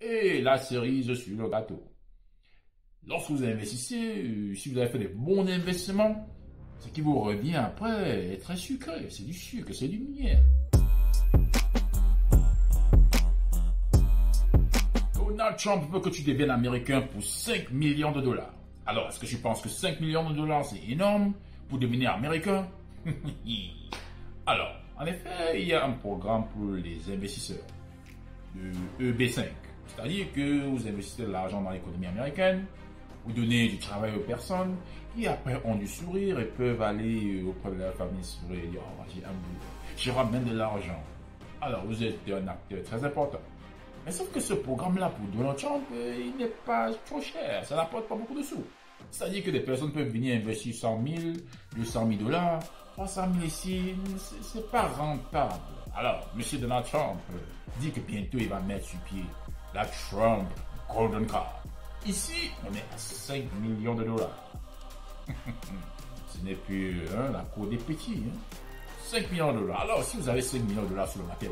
Et la cerise sur le gâteau. Lorsque vous investissez, si vous avez fait des bons investissements, ce qui vous revient après est très sucré. C'est du sucre, c'est du miel. Donald Trump veut que tu deviennes américain pour 5 millions de dollars. Alors, est-ce que tu penses que 5 millions de dollars, c'est énorme pour devenir américain? Alors, en effet, il y a un programme pour les investisseurs, le EB5. C'est-à-dire que vous investissez de l'argent dans l'économie américaine, vous donnez du travail aux personnes qui après ont du sourire et peuvent aller auprès de leur famille sourire et dire « Oh, j'ai un boulot, je ramène de l'argent ». Alors, vous êtes un acteur très important. Mais sauf que ce programme-là, pour Donald Trump, il n'est pas trop cher. Ça n'apporte pas beaucoup de sous. C'est-à-dire que des personnes peuvent venir investir 100 000, 200 000 dollars, 300 000 ici. C'est pas rentable. Alors, M. Donald Trump dit que bientôt il va mettre sur pied la Trump Golden Card. Ici, on est à 5 millions de dollars. Ce n'est plus la cour des petits. 5 millions de dollars. Alors, si vous avez 5 millions de dollars sur le matelas,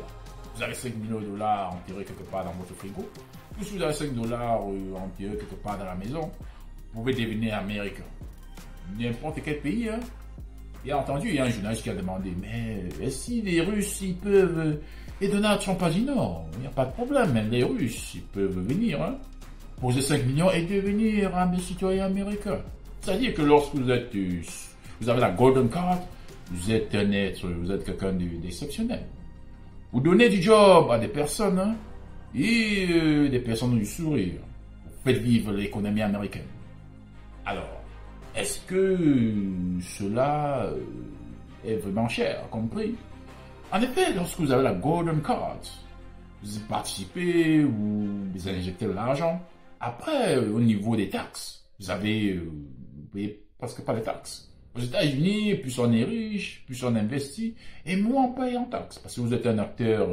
vous avez 5 millions de dollars enterrés quelque part dans votre frigo, ou si vous avez 5 dollars enterrés quelque part dans la maison, vous pouvez devenir américain. N'importe quel pays. Et entendu, il y a un journaliste qui a demandé, mais si les Russes, ils peuvent... Et Donald Trump a dit non, il n'y a pas de problème, même les Russes, ils peuvent venir, poser 5 millions et devenir un citoyen américain. C'est-à-dire que lorsque vous avez la Golden Card, vous êtes un être, vous êtes quelqu'un d'exceptionnel. Vous donnez du job à des personnes, et des personnes ont du sourire. Vous faites vivre l'économie américaine. Alors, est-ce que cela est vraiment cher comme prix? En effet, lorsque vous avez la Golden Card, vous participez ou vous injectez de l'argent. Après, au niveau des taxes, vous payez presque pas de taxes. Aux États-Unis, plus on est riche, plus on investit, et moins on paye en taxes, parce que vous êtes un acteur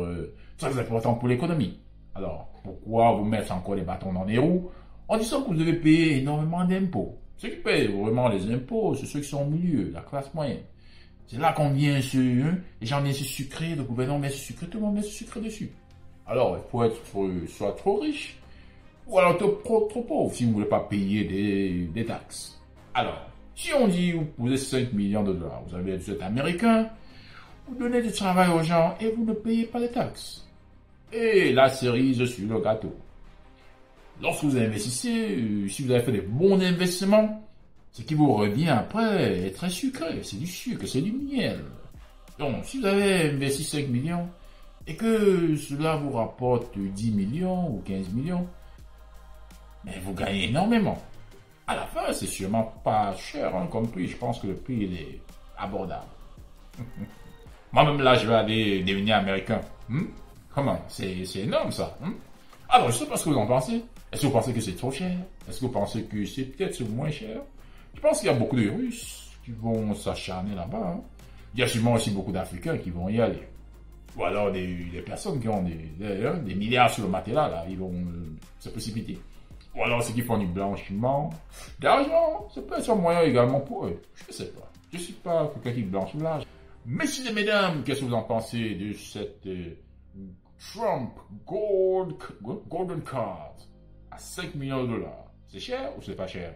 très important pour l'économie. Alors, pourquoi vous mettre encore des bâtons dans les roues en disant que vous devez payer énormément d'impôts? Ceux qui payent vraiment les impôts, c'est ceux qui sont au milieu, la classe moyenne. C'est là qu'on vient les gens viennent se sucrer, le gouvernement met se sucrer, tout le monde met se sucrer dessus. Alors, il faut être soit trop riche, ou alors trop pauvre, si vous ne voulez pas payer des taxes. Alors, si on dit vous posez 5 millions de dollars, vous êtes américain, vous donnez du travail aux gens et vous ne payez pas les taxes. Et la cerise sur le gâteau. Lorsque vous investissez, si vous avez fait des bons investissements, ce qui vous revient après est très sucré. C'est du sucre, c'est du miel. Donc, si vous avez investi 5 millions et que cela vous rapporte 10 millions ou 15 millions, mais vous gagnez énormément. À la fin, c'est sûrement pas cher comme prix. Je pense que le prix il est abordable. Moi-même là, je vais aller devenir américain. Comment? C'est énorme ça. Alors, je sais pas ce que vous en pensez. Est-ce que vous pensez que c'est trop cher? Est-ce que vous pensez que c'est peut-être moins cher? Je pense qu'il y a beaucoup de Russes qui vont s'acharner là-bas. Il y a sûrement aussi beaucoup d'Africains qui vont y aller. Ou alors des personnes qui ont des milliards sur le matelas, là, ils vont se précipiter. Ou alors ceux qui font du blanchiment d'argent, c'est peut être un moyen également pour eux. Je ne sais pas. Je ne suis pas quelqu'un qui blanchit l'argent. Messieurs et mesdames, qu'est-ce que vous en pensez de cette Trump Golden Card à 5 millions de dollars? C'est cher ou c'est pas cher?